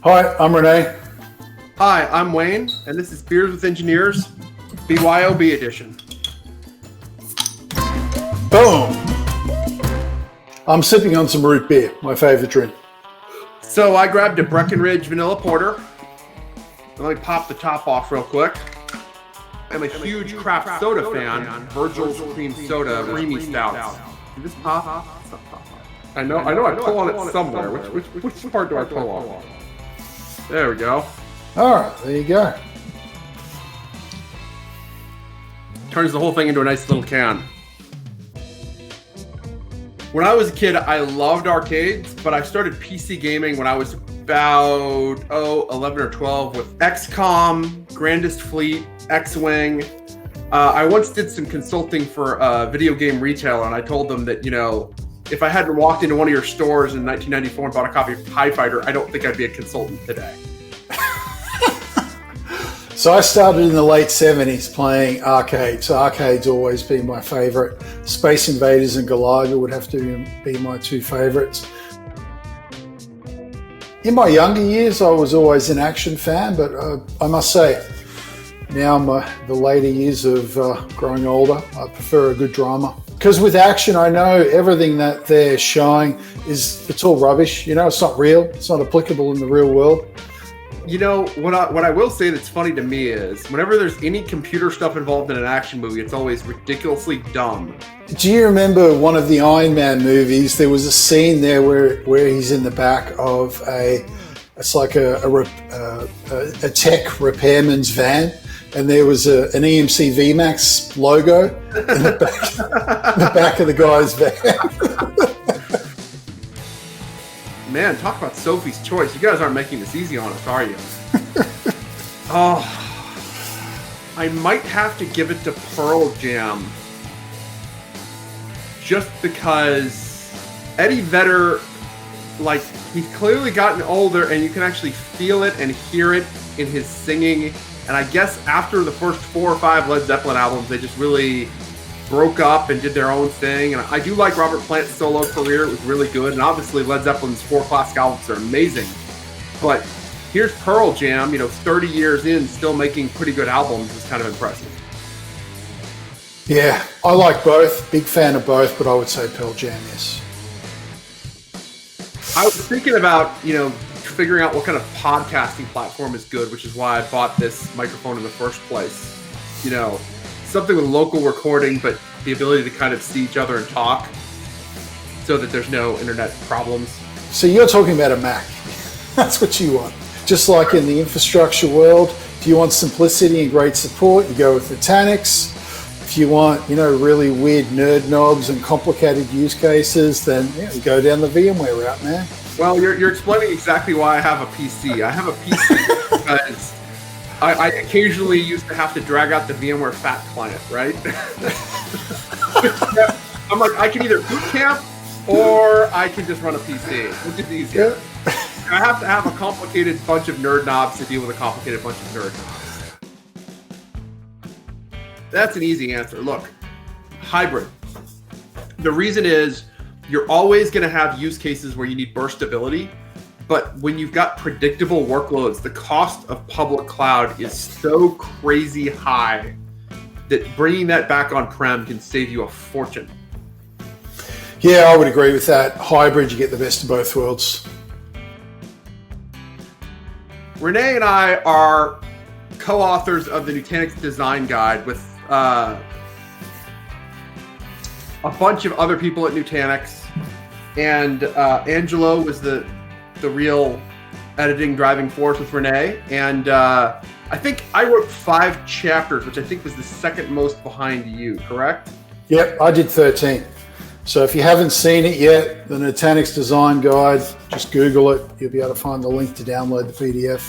Hi, I'm René. Hi, I'm Wayne, and this is Beers with Engineers, BYOB edition. Boom! I'm sipping on some root beer, my favorite drink. So I grabbed a Breckenridge Vanilla Porter. Let me pop the top off real quick. I'm a huge craft soda fan. Virgil's Cream Soda, creamy stouts. Did this pop? I know I pull on it somewhere. Which part do I pull on? There we go. All right, there you go. Turns the whole thing into a nice little can. When I was a kid, I loved arcades, but I started PC gaming when I was about 11 or 12 with XCOM, Grandest Fleet, X-Wing. I once did some consulting for a video game retailer, and I told them that, if I hadn't walked into one of your stores in 1994 and bought a copy of TIE Fighter, I don't think I'd be a consultant today. So I started in the late 70s playing arcades. Arcades always been my favorite. Space Invaders and Galaga would have to be my two favorites. In my younger years, I was always an action fan, but I must say, now the later years of growing older, I prefer a good drama. Because with action, I know everything that they're showing it's all rubbish. It's not real. It's not applicable in the real world. What I will say that's funny to me is whenever there's any computer stuff involved in an action movie, it's always ridiculously dumb. Do you remember one of the Iron Man movies? There was a scene there where he's in the back of it's like a tech repairman's van, and there was an EMC VMAX logo in the back of the guy's van. Man, talk about Sophie's choice. You guys aren't making this easy on us, are you? I might have to give it to Pearl Jam. Just because Eddie Vedder, he's clearly gotten older, and you can actually feel it and hear it in his singing. And I guess after the first 4 or 5 Led Zeppelin albums, they just really broke up and did their own thing. And I do like Robert Plant's solo career. It was really good. And obviously Led Zeppelin's 4 classic albums are amazing. But here's Pearl Jam, 30 years in, still making pretty good albums is kind of impressive. Yeah, I like both. Big fan of both, but I would say Pearl Jam, yes. I was thinking about, figuring out what kind of podcasting platform is good, which is why I bought this microphone in the first place. Something with local recording, but the ability to kind of see each other and talk so that there's no internet problems. So you're talking about a Mac. That's what you want. Just like in the infrastructure world, if you want simplicity and great support, you go with Nutanix. If you want, really weird nerd knobs and complicated use cases, then you go down the VMware route, man. Well, you're explaining exactly why I have a PC. I have a PC because I occasionally used to have to drag out the VMware FAT client, right? I'm like, I can either boot camp or I can just run a PC, which is easier. Yeah. I have to have a complicated bunch of nerd knobs to deal with a complicated bunch of nerd knobs. That's an easy answer. Look, hybrid. The reason is you're always going to have use cases where you need burst ability. But when you've got predictable workloads, the cost of public cloud is so crazy high that bringing that back on-prem can save you a fortune. Yeah, I would agree with that. Hybrid, you get the best of both worlds. René and I are co-authors of the Nutanix Design Guide with a bunch of other people at Nutanix. And Angelo was the real editing driving force with René, and I think I wrote 5 chapters, which I think was the second most behind you, correct? Yep, I did 13. So if you haven't seen it yet, the Nutanix Design Guide, just Google it. You'll be able to find the link to download the PDF.